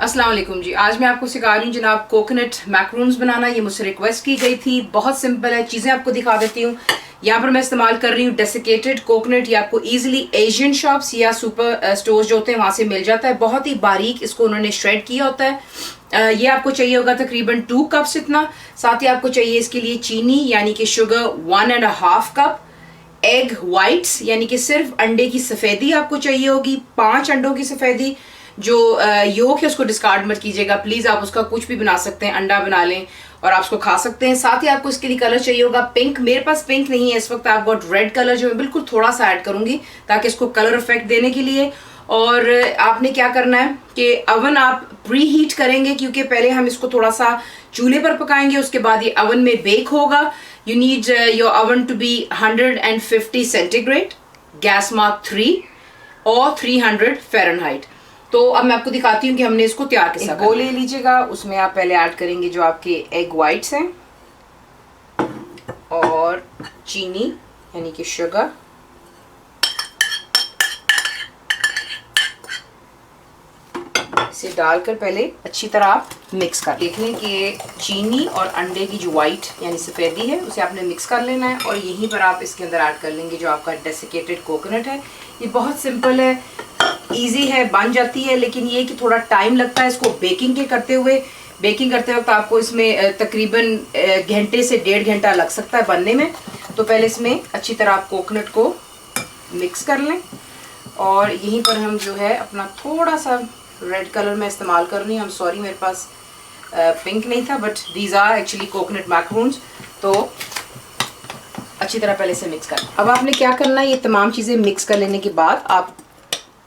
अस्सलाम वालेकुम जी। आज मैं आपको सिखा रही हूँ जनाब कोकोनट मैकरून्स बनाना। ये मुझसे रिक्वेस्ट की गई थी, बहुत सिंपल है। चीज़ें आपको दिखा देती हूँ। यहाँ पर मैं इस्तेमाल कर रही हूँ डेसिकेटेड कोकोनट। ये आपको इजीली एशियन शॉप्स या सुपर स्टोर्स जो होते हैं वहाँ से मिल जाता है। बहुत ही बारीक इसको उन्होंने श्रेड किया होता है। ये आपको चाहिए होगा तकरीबन 2 कप्स इतना। साथ ही आपको चाहिए इसके लिए चीनी यानी कि शुगर 1.5 कप, एग वाइट्स यानी कि सिर्फ अंडे की सफ़ेदी आपको चाहिए होगी, 5 अंडों की सफ़ेदी। जो योक है उसको डिस्कार्ड मत कीजिएगा प्लीज़, आप उसका कुछ भी बना सकते हैं, अंडा बना लें और आप उसको खा सकते हैं। साथ ही आपको इसके लिए कलर चाहिए होगा पिंक। मेरे पास पिंक नहीं है इस वक्त, आप गॉट रेड कलर जो मैं बिल्कुल थोड़ा सा ऐड करूंगी ताकि इसको कलर इफेक्ट देने के लिए। और आपने क्या करना है कि अवन आप प्री हीट करेंगे क्योंकि पहले हम इसको थोड़ा सा चूल्हे पर पकाएंगे, उसके बाद ये अवन में बेक होगा। You need your oven to be 150 centigrade, gas mark 3 और 300 फ़ारेनहाइट। तो अब मैं आपको दिखाती हूँ कि हमने इसको तैयार कैसे। एक बोल ले लीजिएगा, उसमें आप पहले ऐड करेंगे जो आपके एग वाइट्स हैं और चीनी यानी कि शुगर, इसे डालकर पहले अच्छी तरह आप मिक्स कर देख लें कि चीनी और अंडे की जो वाइट यानी सफ़ेदी है उसे आपने मिक्स कर लेना है। और यहीं पर आप इसके अंदर ऐड कर लेंगे जो आपका डेसिकेटेड कोकोनट है। ये बहुत सिंपल है, इजी है, बन जाती है, लेकिन ये कि थोड़ा टाइम लगता है इसको बेकिंग के करते हुए। बेकिंग करते वक्त आपको इसमें तकरीबन घंटे से 1.5 घंटा लग सकता है बनने में। तो पहले इसमें अच्छी तरह आप कोकोनट को मिक्स कर लें। और यहीं पर हम जो है अपना थोड़ा सा रेड कलर में इस्तेमाल कर रही हूँ। आई एम सॉरी मेरे पास पिंक नहीं था, but these are actually coconut macaroons. तो अच्छी तरह पहले से मिक्स कर। अब आपने क्या करना है, ये तमाम चीज़ें मिक्स कर लेने के बाद आप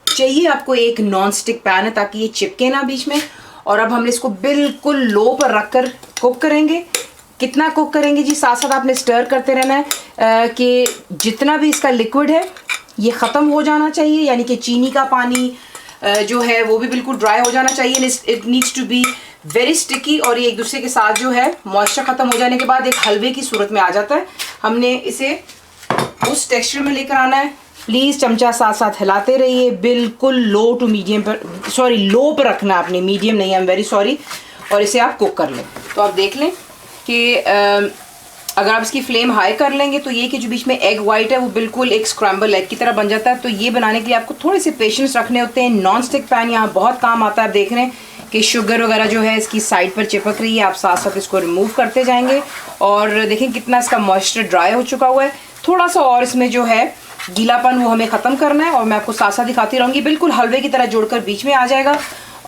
चाहिए आपको एक नॉन स्टिक पैन है ताकि ये चिपके ना बीच में। और अब हमने इसको बिल्कुल लो पर रखकर कुक करेंगे। कितना कुक करेंगे जी, साथ साथ आपने स्टर करते रहना है कि जितना भी इसका लिक्विड है ये ख़त्म हो जाना चाहिए, यानी कि चीनी का पानी जो है वो भी बिल्कुल ड्राई हो जाना चाहिए। It needs to be very sticky और ये एक दूसरे के साथ जो है मॉइस्चर ख़त्म हो जाने के बाद एक हलवे की सूरत में आ जाता है। हमने इसे उस टेक्सचर में लेकर आना है। प्लीज़ चमचा साथ साथ हिलाते रहिए, बिल्कुल लो टू मीडियम पर, सॉरी लो पर रखना है आपने, मीडियम नहीं, आई एम वेरी सॉरी। और इसे आप कुक कर लें। तो आप देख लें कि अगर आप इसकी फ्लेम हाई कर लेंगे तो ये कि जो बीच में एग वाइट है वो बिल्कुल एक स्क्रैम्बल एग की तरह बन जाता है। तो ये बनाने के लिए आपको थोड़े से पेशेंस रखने होते हैं। नॉन स्टिक पैन यहाँ बहुत काम आता है। आप देख रहे हैं कि शुगर वगैरह जो है इसकी साइड पर चिपक रही है, आप साथ साथ इसको रिमूव करते जाएंगे। और देखें कितना इसका मॉइस्चर ड्राई हो चुका हुआ है। थोड़ा सा और इसमें जो है गीलापन वो हमें ख़त्म करना है। और मैं आपको साथ साथ दिखाती रहूँगी, बिल्कुल हलवे की तरह जोड़कर बीच में आ जाएगा।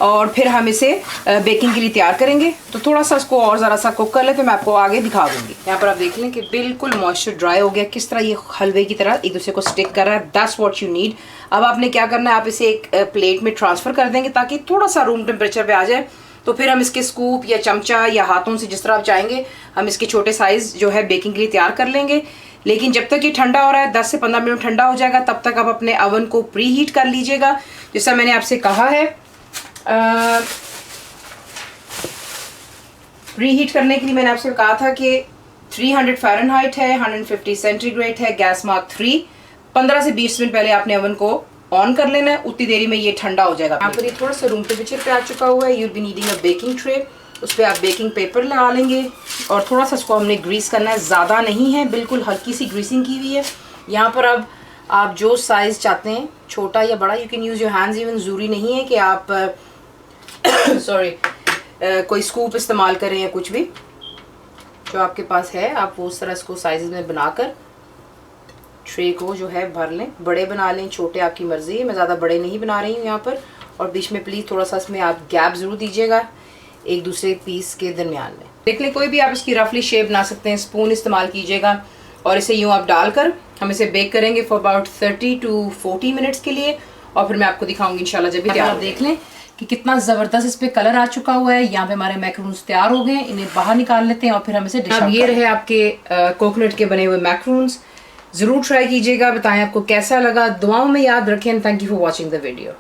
और फिर हम इसे बेकिंग के लिए तैयार करेंगे। तो थोड़ा सा इसको और ज़रा सा कुक कर ले, फिर मैं आपको आगे दिखा दूँगी। यहाँ पर आप देख लें कि बिल्कुल मॉइस्चर ड्राई हो गया, किस तरह ये हलवे की तरह एक दूसरे को स्टिक कर रहा है। That's what you need. अब आपने क्या करना है, आप इसे एक प्लेट में ट्रांसफ़र कर देंगे ताकि थोड़ा सा रूम टेम्परेचर पर आ जाए। तो फिर हम इसके स्कूप या चमचा या हाथों से जिस तरह आप चाहेंगे हम इसके छोटे साइज़ जो है बेकिंग के लिए तैयार कर लेंगे। लेकिन जब तक ये ठंडा हो रहा है, 10 से 15 मिनट ठंडा हो जाएगा, तब तक आप अपने अवन को प्री हीट कर लीजिएगा जैसा मैंने आपसे कहा है। प्री हीट करने के लिए मैंने आपसे कहा था कि 300 फ़ारेनहाइट है, 150 सेंटीग्रेड है, गैस मार्क 3। 15 से 20 मिनट पहले आपने अवन को ऑन कर लेना है, उतनी देरी में ये ठंडा हो जाएगा। यहाँ पर ये थोड़ा सा रूम टेम्परेचर पे आ चुका हुआ है। You'll be needing a baking tray, उस पर आप बेकिंग पेपर लगा लेंगे और थोड़ा सा इसको हमने ग्रीस करना है, ज़्यादा नहीं है, बिल्कुल हल्की सी ग्रीसिंग की हुई है। यहाँ पर अब आप जो साइज़ चाहते हैं, छोटा या बड़ा, you can use your hands even. ज़रूरी नहीं है कि आप सॉरी कोई स्कूप इस्तेमाल करें या कुछ भी, जो आपके पास है आप वो उस तरह इसको साइज़ में बनाकर ट्रे को जो है भर लें। बड़े बना लें, छोटे आपकी मर्ज़ी है। मैं ज़्यादा बड़े नहीं बना रही हूँ यहाँ पर। और बीच में प्लीज़ थोड़ा सा इसमें आप गैप ज़रूर दीजिएगा एक दूसरे पीस के दरमियान में। देख लें, कोई भी आप इसकी रफली शेप बना सकते हैं, स्पून इस्तेमाल कीजिएगा। और इसे यूँ आप डालकर हम इसे बेक करेंगे फॉर अबाउट 30 to 40 मिनट्स के लिए। और फिर मैं आपको दिखाऊंगी इंशाल्लाह जब भी तैयार। आप देख लें कि कितना ज़बरदस्त इस पर कलर आ चुका हुआ है। यहाँ पे हमारे मैकरून्स तैयार हो गए। इन्हें बाहर निकाल लेते हैं और फिर हम इसे डिश। अब ये रहे आपके कोकोनट के बने हुए मैकरून्स। ज़रूर ट्राई कीजिएगा, बताएं आपको कैसा लगा। दुआओं में याद रखें। Thank you for watching the video.